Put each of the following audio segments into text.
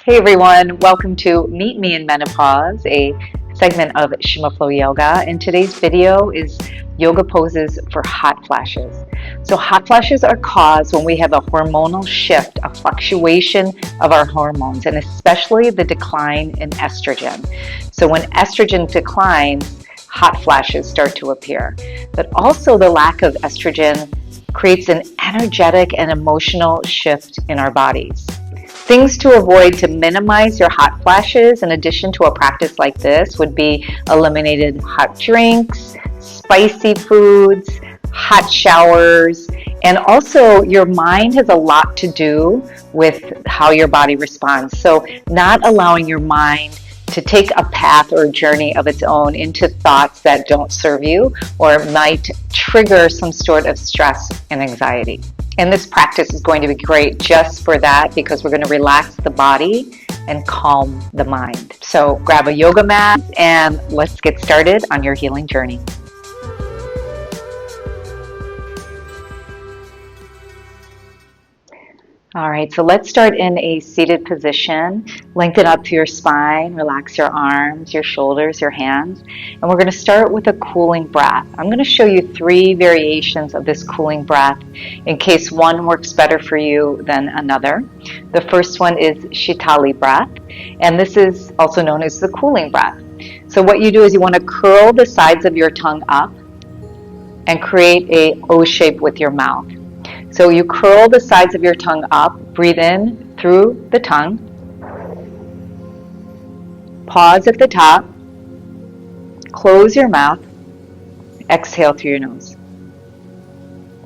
Hey everyone, welcome to Meet Me in Menopause, a segment of Shima Flow Yoga. And today's video is yoga poses for hot flashes. So hot flashes are caused when we have a hormonal shift, a fluctuation of our hormones, and especially the decline in estrogen. So when estrogen declines, hot flashes start to appear. But also the lack of estrogen creates an energetic and emotional shift in our bodies. Things to avoid to minimize your hot flashes in addition to a practice like this would be eliminated hot drinks, spicy foods, hot showers, and also your mind has a lot to do with how your body responds. So not allowing your mind to take a path or a journey of its own into thoughts that don't serve you or might trigger some sort of stress and anxiety. And this practice is going to be great just for that because we're going to relax the body and calm the mind. So grab a yoga mat and let's get started on your healing journey. All right, so let's start in a seated position. Lengthen up through your spine, relax your arms, your shoulders, your hands. And we're going to start with a cooling breath. I'm going to show you 3 variations of this cooling breath in case one works better for you than another. The first one is Shitali breath, and this is also known as the cooling breath. So what you do is you want to curl the sides of your tongue up and create a O shape with your mouth. So you curl the sides of your tongue up, breathe in through the tongue, pause at the top, close your mouth, exhale through your nose.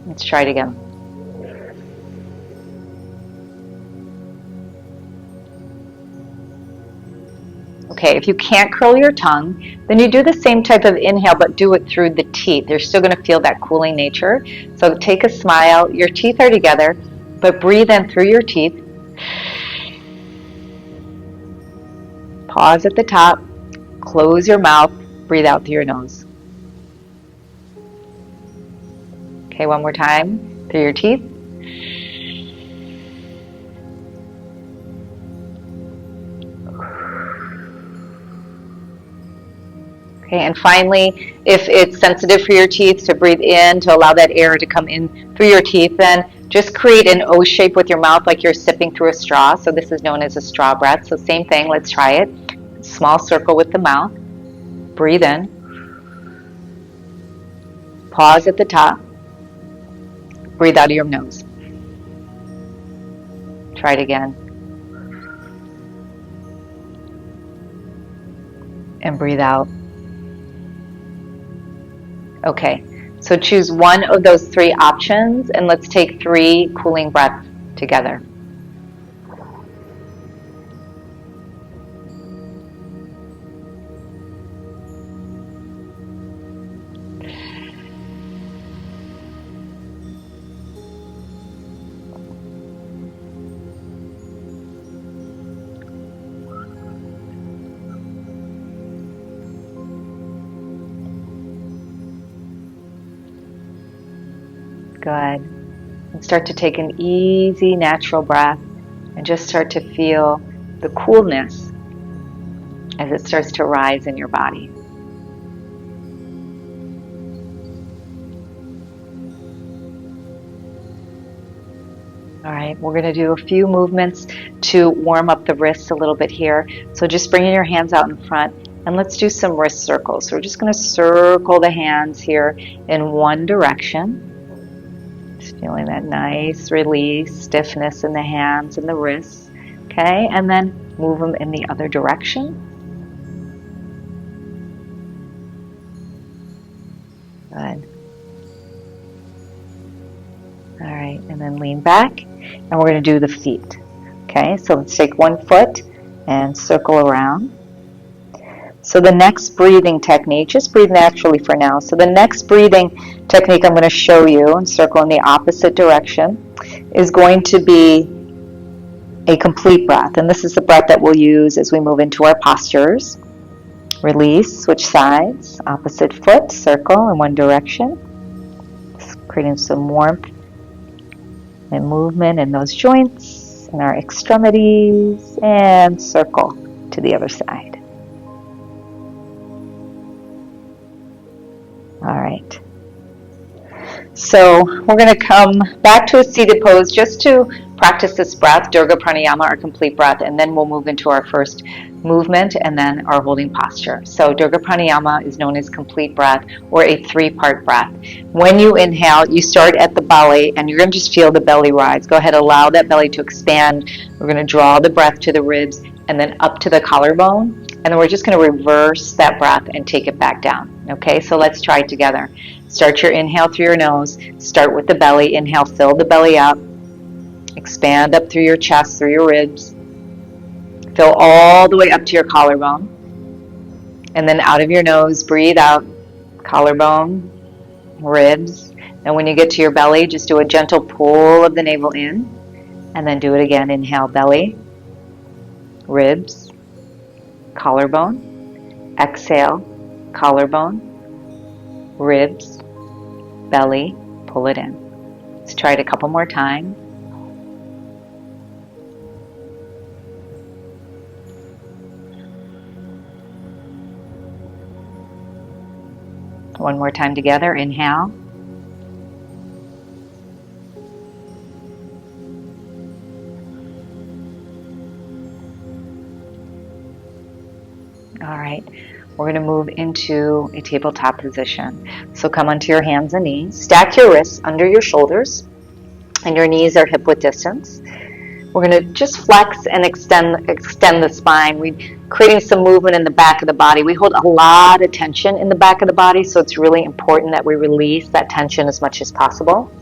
Let's try it again. Okay, if you can't curl your tongue, then you do the same type of inhale, but do it through the teeth. You're still going to feel that cooling nature. So take a smile. Your teeth are together, but breathe in through your teeth. Pause at the top. Close your mouth. Breathe out through your nose. Okay, one more time. Through your teeth. Okay, and finally, if it's sensitive for your teeth to breathe in, to allow that air to come in through your teeth, then just create an O shape with your mouth like you're sipping through a straw. So this is known as a straw breath. So same thing, let's try it. Small circle with the mouth. Breathe in. Pause at the top. Breathe out of your nose. Try it again. And breathe out. Okay, so choose one of those 3 options and let's take 3 cooling breaths together. Good. And start to take an easy, natural breath and just start to feel the coolness as it starts to rise in your body. All right, we're going to do a few movements to warm up the wrists a little bit here. So just bringing your hands out in front and let's do some wrist circles. So we're just going to circle the hands here in one direction. Just feeling that nice release, stiffness in the hands and the wrists. Okay, and then move them in the other direction. Good. All right, and then lean back, and we're going to do the feet. Okay, so let's take one foot and circle around. So the next breathing technique, just breathe naturally for now. So the next breathing technique I'm going to show you and circle in the opposite direction is going to be a complete breath. And this is the breath that we'll use as we move into our postures. Release, switch sides, opposite foot, circle in one direction. Just creating some warmth and movement in those joints. in our extremities, and circle to the other side. All right. So we're going to come back to a seated pose just to practice this breath, Durga Pranayama, our complete breath, and then we'll move into our first movement and then our holding posture. So Durga Pranayama is known as complete breath or a three-part breath. When you inhale, you start at the belly and you're going to just feel the belly rise. Go ahead, allow that belly to expand. We're going to draw the breath to the ribs and then up to the collarbone. And then we're just going to reverse that breath and take it back down. Okay, so let's try it together. Start your inhale through your nose. Start with the belly. Inhale, fill the belly up. Expand up through your chest, through your ribs. Fill all the way up to your collarbone. And then out of your nose, breathe out. Collarbone, ribs. And when you get to your belly, just do a gentle pull of the navel in. And then do it again. Inhale, belly, ribs, collarbone. Exhale, collarbone, ribs, belly, pull it in. Let's try it a couple more times. One more time together. Inhale. All right. We're going to move into a tabletop position. So come onto your hands and knees. Stack your wrists under your shoulders and your knees are hip width distance. We're going to just flex and extend the spine. We're creating some movement in the back of the body. We hold a lot of tension in the back of the body, so it's really important that we release that tension as much as possible.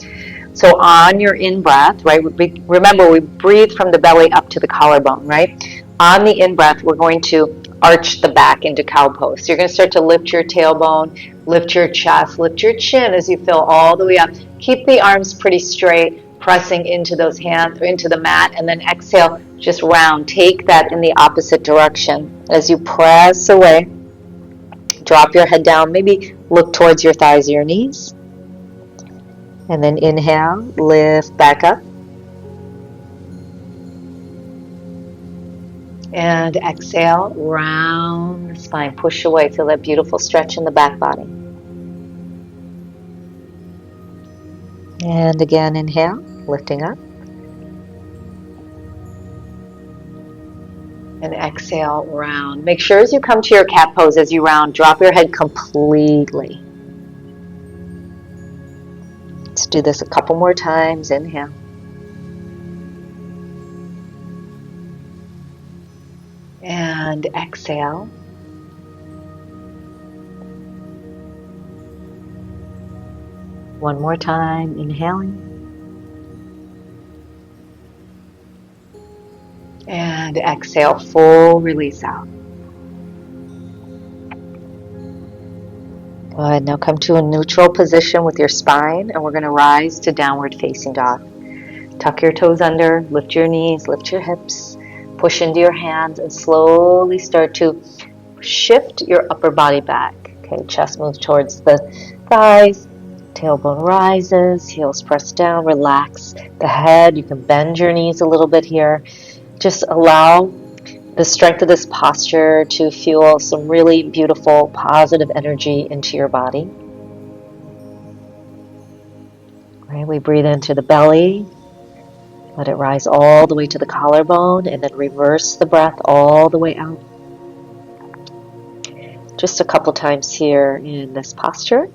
So on your in-breath, right, remember we breathe from the belly up to the collarbone, right? On the in-breath, we're going to arch the back into cow pose. So you're going to start to lift your tailbone, lift your chest, lift your chin as you fill all the way up. Keep the arms pretty straight, pressing into those hands, into the mat, and then exhale, just round. Take that in the opposite direction. As you press away, drop your head down, maybe look towards your thighs or your knees. And then inhale, lift back up. And exhale, round the spine, push away, feel that beautiful stretch in the back body. And again, inhale, lifting up. And exhale, round. Make sure as you come to your cat pose, as you round, drop your head completely. Let's do this a couple more times. Inhale. And exhale. One more time, inhaling. And exhale, full release out. Good, now come to a neutral position with your spine, and we're going to rise to downward facing dog. Tuck your toes under, lift your knees, lift your hips, push into your hands, and slowly start to shift your upper body back. Okay, chest moves towards the thighs, tailbone rises, heels press down, relax the head. You can bend your knees a little bit here. Just allow the strength of this posture to fuel some really beautiful, positive energy into your body. Right, we breathe into the belly. Let it rise all the way to the collarbone and then reverse the breath all the way out. Just a couple times here in this posture.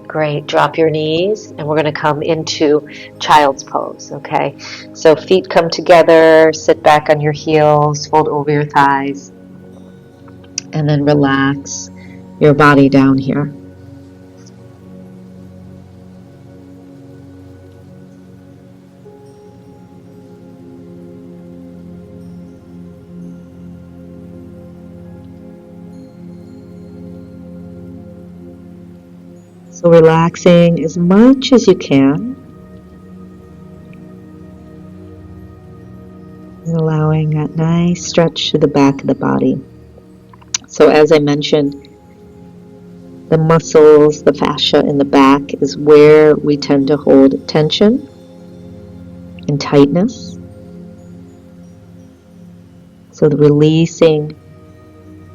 Great, drop your knees and we're going to come into child's pose, okay? So feet come together, sit back on your heels, fold over your thighs, and then relax your body down here. So relaxing as much as you can. And allowing that nice stretch to the back of the body. So as I mentioned, The muscles, the fascia in the back is where we tend to hold tension and tightness. So the releasing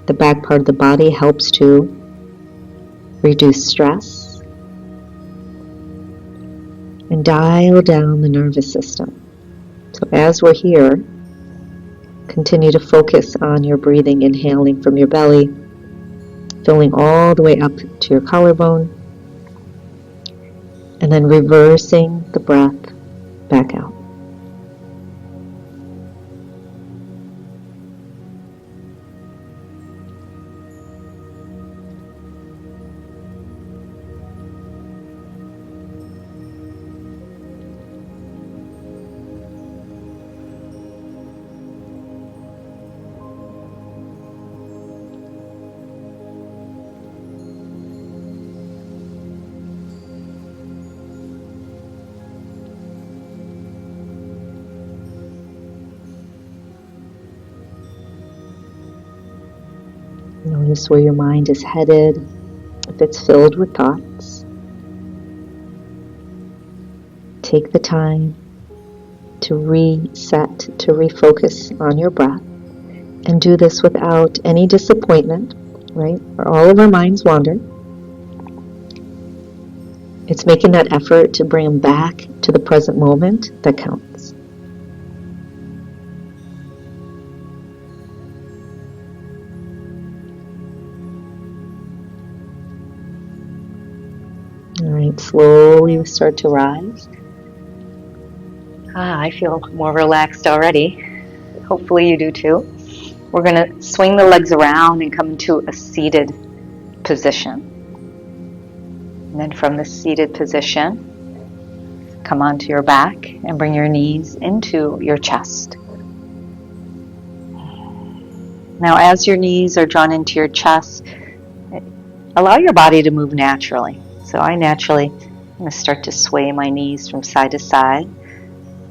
the back part of the body helps to reduce stress and dial down the nervous system. So as we're here, continue to focus on your breathing, inhaling from your belly, filling all the way up to your collarbone, and then reversing the breath back out. Notice where your mind is headed, if it's filled with thoughts. Take the time to reset, to refocus on your breath, and do this without any disappointment, right? Where all of our minds wander. It's making that effort to bring them back to the present moment that counts. All right, slowly we start to rise. I feel more relaxed already. Hopefully you do too. We're going to swing the legs around and come into a seated position. And then from the seated position, come onto your back and bring your knees into your chest. Now, as your knees are drawn into your chest, allow your body to move naturally. So I'm going to start to sway my knees from side to side.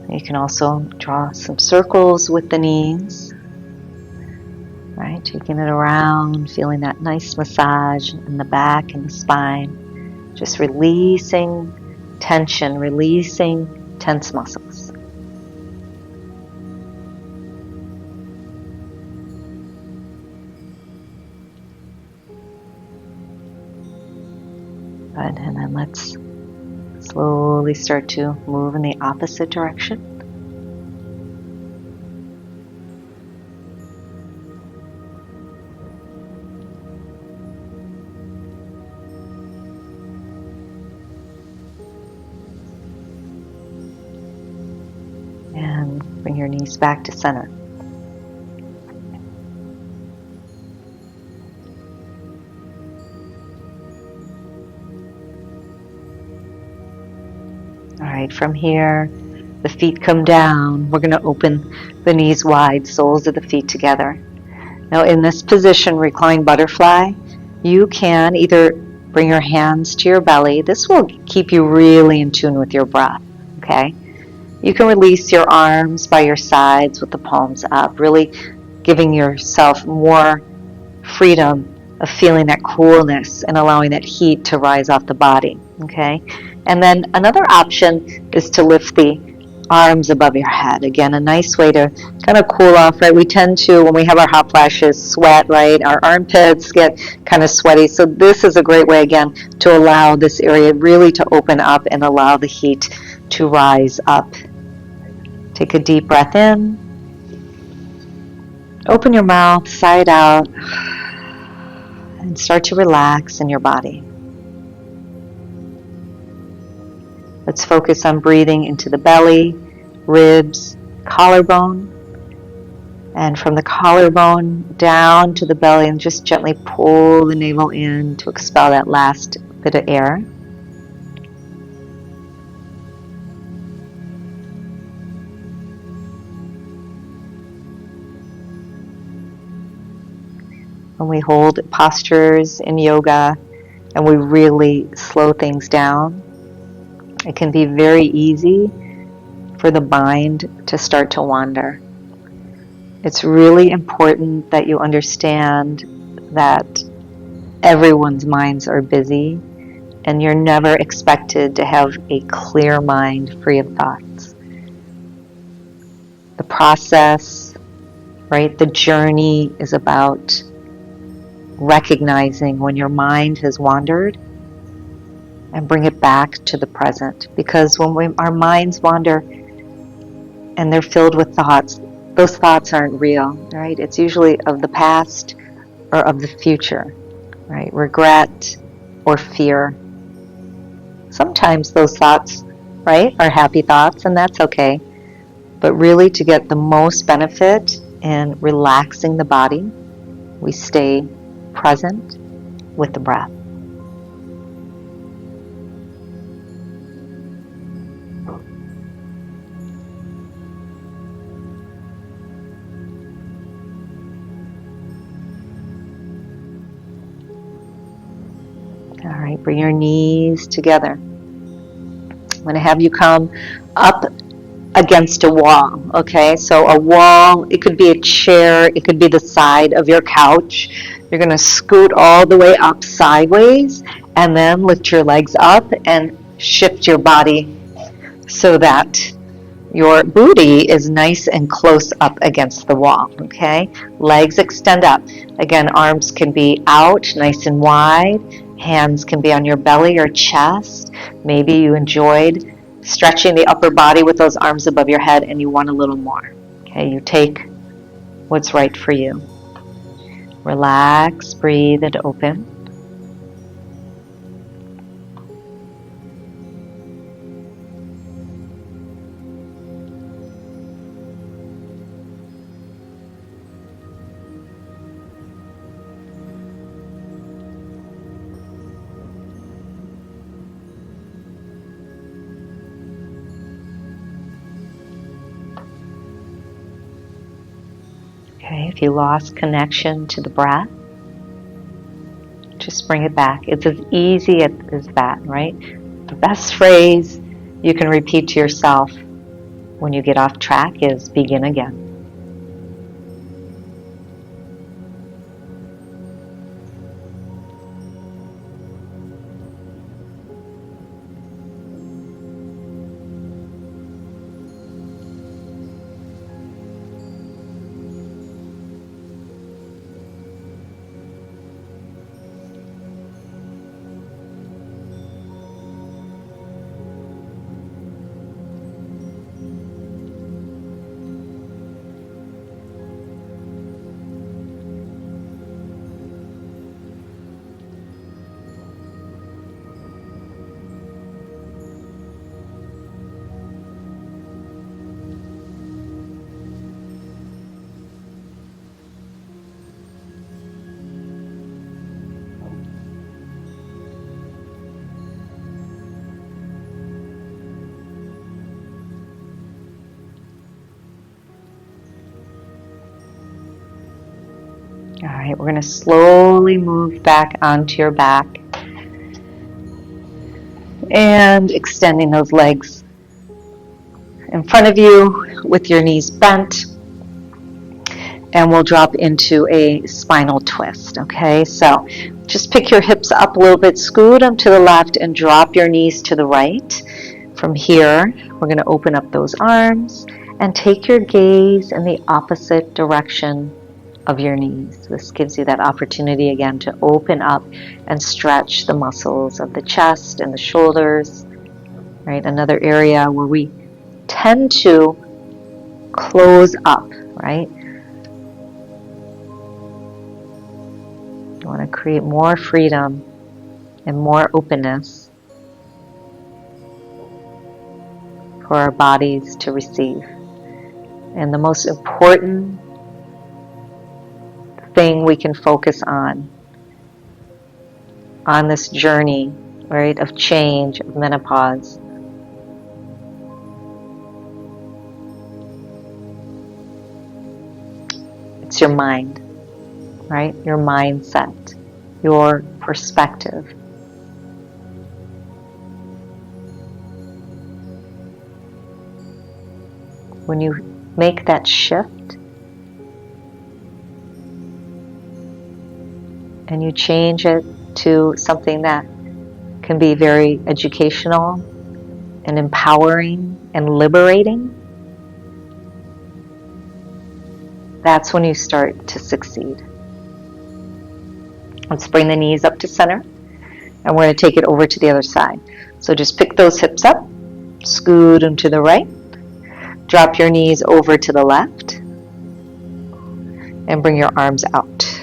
You can also draw some circles with the knees, right? Taking it around, feeling that nice massage in the back and the spine. Just releasing tension, releasing tense muscles. Good. And then let's slowly start to move in the opposite direction. And bring your knees back to center. All right, from here, the feet come down. We're going to open the knees wide, soles of the feet together. Now in this position, reclined butterfly, you can either bring your hands to your belly. This will keep you really in tune with your breath, okay? You can release your arms by your sides with the palms up, really giving yourself more freedom of feeling that coolness and allowing that heat to rise off the body, okay? And then another option is to lift the arms above your head. Again, a nice way to kind of cool off, right? We tend to, when we have our hot flashes, sweat, right? Our armpits get kind of sweaty. So this is a great way, again, to allow this area really to open up and allow the heat to rise up. Take a deep breath in. Open your mouth, sigh it out, and start to relax in your body. Let's focus on breathing into the belly, ribs, collarbone, and from the collarbone down to the belly, and just gently pull the navel in to expel that last bit of air. When we hold postures in yoga and we really slow things down, it can be very easy for the mind to start to wander. It's really important that you understand that Everyone's minds are busy, and you're never expected to have a clear mind free of thoughts. The process, right, the journey is about recognizing when your mind has wandered and bring it back to the present. Because when our minds wander and they're filled with thoughts, those thoughts aren't real, right? It's usually of the past or of the future, right? Regret or fear. Sometimes those thoughts, right, are happy thoughts, and that's okay. But really, to get the most benefit in relaxing the body, we stay present with the breath. All right, bring your knees together. I'm going to have you come up against a wall, okay? So a wall, it could be a chair, it could be the side of your couch. You're going to scoot all the way up sideways and then lift your legs up and shift your body so that your booty is nice and close up against the wall, okay? Legs extend up. Again, arms can be out, nice and wide. Hands can be on your belly or chest. Maybe you enjoyed stretching the upper body with those arms above your head and you want a little more. Okay, you take what's right for you. Relax, breathe, and open. Okay, if you lost connection to the breath, just bring it back. It's as easy as that, right? The best phrase you can repeat to yourself when you get off track is begin again. All right, we're going to slowly move back onto your back and extending those legs in front of you with your knees bent, and we'll drop into a spinal twist, okay? So just pick your hips up a little bit, scoot them to the left, and drop your knees to the right. From here, we're going to open up those arms and take your gaze in the opposite direction of your knees. This gives you that opportunity again to open up and stretch the muscles of the chest and the shoulders, right? Another area where we tend to close up, right? You want to create more freedom and more openness for our bodies to receive. And the most important thing we can focus on this journey, right, of change, of menopause, it's your mind, right? Your mindset, your perspective. When you make that shift, and you change it to something that can be very educational and empowering and liberating, that's when you start to succeed. Let's bring the knees up to center, and we're going to take it over to the other side. So just pick those hips up, scoot them to the right, drop your knees over to the left, and bring your arms out.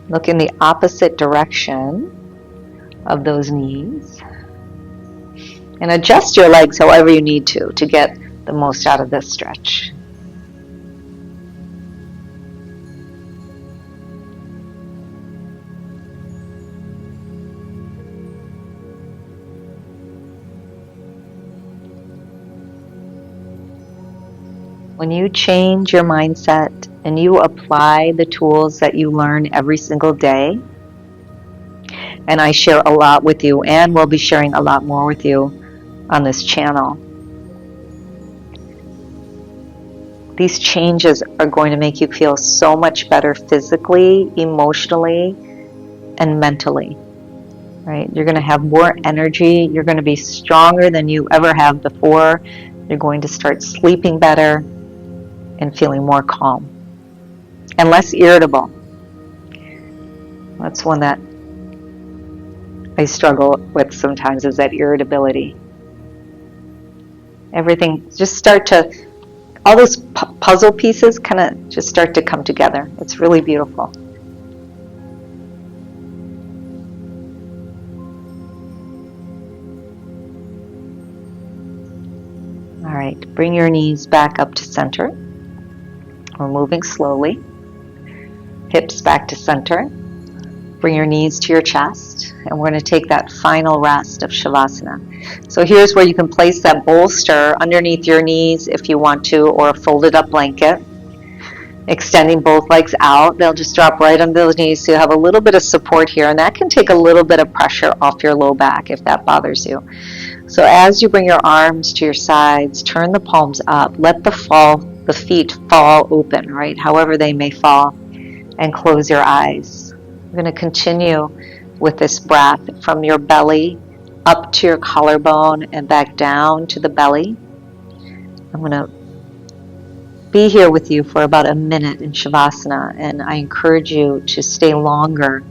Look in the opposite direction of those knees, and adjust your legs however you need to get the most out of this stretch. When you change your mindset and you apply the tools that you learn every single day, and I share a lot with you, and we'll be sharing a lot more with you on this channel, these changes are going to make you feel so much better physically, emotionally, and mentally. Right? You're going to have more energy. You're going to be stronger than you ever have before. You're going to start sleeping better and feeling more calm and less irritable. That's one that I struggle with sometimes, is that irritability. Everything just all those puzzle pieces kind of just start to come together. It's really beautiful. All right, bring your knees back up to center. We're moving slowly. Hips back to center. Bring your knees to your chest, and we're going to take that final rest of Shavasana. So here's where you can place that bolster underneath your knees if you want to, or a folded up blanket. Extending both legs out, they'll just drop right under those knees, so you have a little bit of support here, and that can take a little bit of pressure off your low back if that bothers you. So as you bring your arms to your sides, turn the palms up, let the feet fall open, right, however they may fall, and close your eyes. We're going to continue with this breath from your belly up to your collarbone and back down to the belly. I'm going to be here with you for about a minute in Shavasana, and I encourage you to stay longer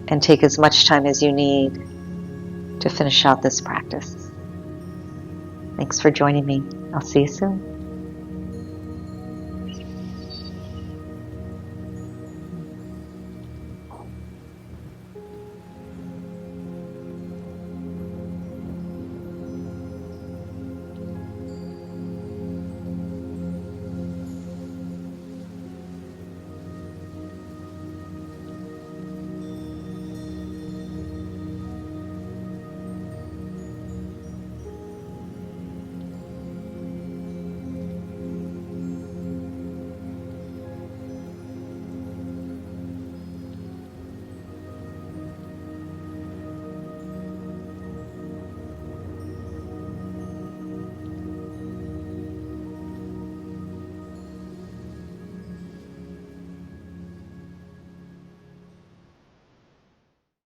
and take as much time as you need to finish out this practice. Thanks for joining me. I'll see you soon.